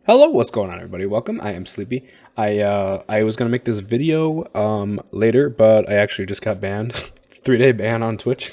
Hello, what's going on, everybody? Welcome. I am Sleepy. I was gonna make this video later, but I actually just got banned, 3-day ban on Twitch.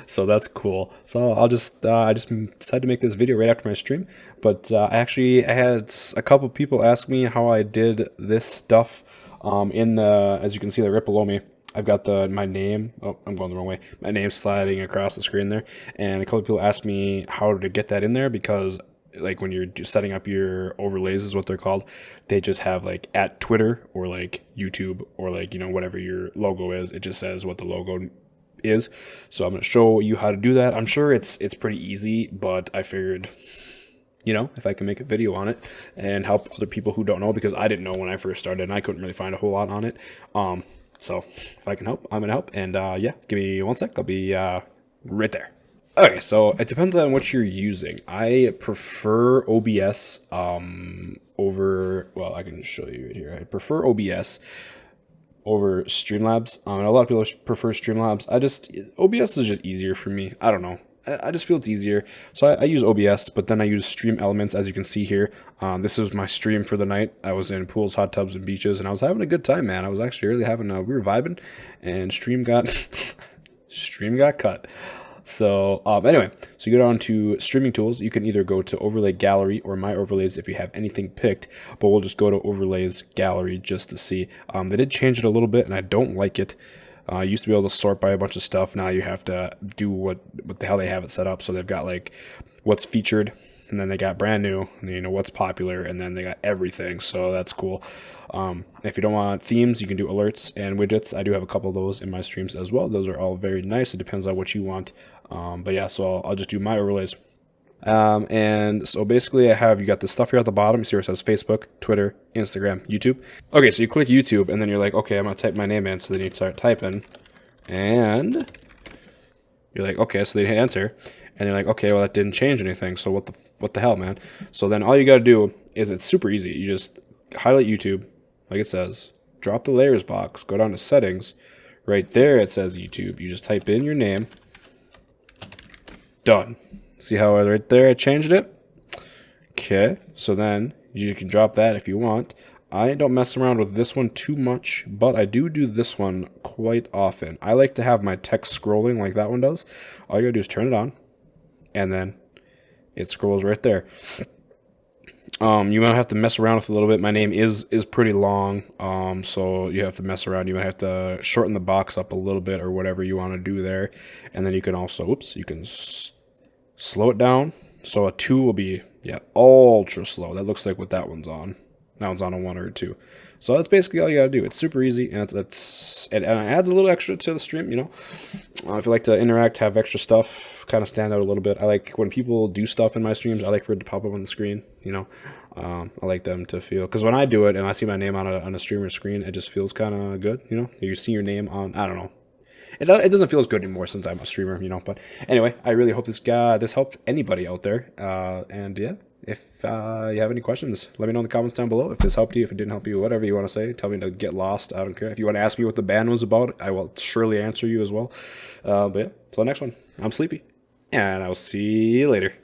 So that's cool. So I just decided to make this video right after my stream. But I had a couple people ask me how I did this stuff. In the, as you can see, the rip below me, I've got my name. Oh, I'm going the wrong way. My name sliding across the screen there, and a couple people asked me how to get that in there because, like, when you're just setting up your overlays is what they're called, they just have like at Twitter or like YouTube or like, whatever your logo is, it just says what the logo is. So I'm going to show you how to do that. I'm sure it's pretty easy, but I figured, if I can make a video on it and help other people who don't know, because I didn't know when I first started and I couldn't really find a whole lot on it. So if I can help, I'm going to help. And yeah, give me one sec. I'll be right there. Okay, so it depends on what you're using. I prefer OBS over, well, I can just show you right here. I prefer OBS over Streamlabs. And a lot of people prefer Streamlabs. OBS is just easier for me. I don't know. I just feel it's easier. So I use OBS, but then I use Stream Elements, as you can see here. This is my stream for the night. I was in pools, hot tubs, and beaches, and I was having a good time, man. I was actually really having we were vibing, and stream got cut. So anyway, so you go down to streaming tools. You can either go to overlay gallery or my overlays if you have anything picked, but we'll just go to overlays gallery just to see. They did change it a little bit and I don't like it. You used to be able to sort by a bunch of stuff. Now you have to do what the hell they have it set up. So they've got like what's featured, and then they got brand new, and what's popular, and then they got everything. So that's cool. If you don't want themes, you can do alerts and widgets. I do have a couple of those in my streams as well. Those are all very nice. It depends on what you want. But yeah, so I'll just do my overlays. And so basically you got this stuff here at the bottom. You see where it says Facebook, Twitter, Instagram, YouTube. Okay, so you click YouTube and then you're like, okay, I'm going to type my name in. So then you start typing and you're like, okay, so they hit enter. And you're like, okay, well, that didn't change anything. So what the hell, man? So then all you got to do is, it's super easy. You just highlight YouTube, like it says, drop the layers box, go down to settings. Right there it says YouTube. You just type in your name. Done. See how right there I changed it? Okay, so then you can drop that if you want. I don't mess around with this one too much, but I do this one quite often. I like to have my text scrolling like that one does. All you gotta do is turn it on, and then it scrolls right there. You might have to mess around with it a little bit. My name is pretty long, so you have to mess around. You might have to shorten the box up a little bit or whatever you want to do there. And then you can also, you can slow it down. So a 2 will be, yeah, ultra slow. That looks like what that one's on. That one's on a 1 or a 2. So that's basically all you gotta do. It's super easy, and it adds a little extra to the stream, if you like to interact, have extra stuff, kind of stand out a little bit. I like when people do stuff in my streams, I like for it to pop up on the screen, I like them to feel, because when I do it and I see my name on a streamer screen, it just feels kind of good, You see your name on, I don't know. It doesn't feel as good anymore since I'm a streamer, But anyway, I really hope this helped anybody out there. And yeah, if you have any questions, let me know in the comments down below. If this helped you, if it didn't help you, whatever you want to say, tell me to get lost. I don't care. If you want to ask me what the ban was about, I will surely answer you as well. But yeah, till the next one, I'm Sleepy, and I'll see you later.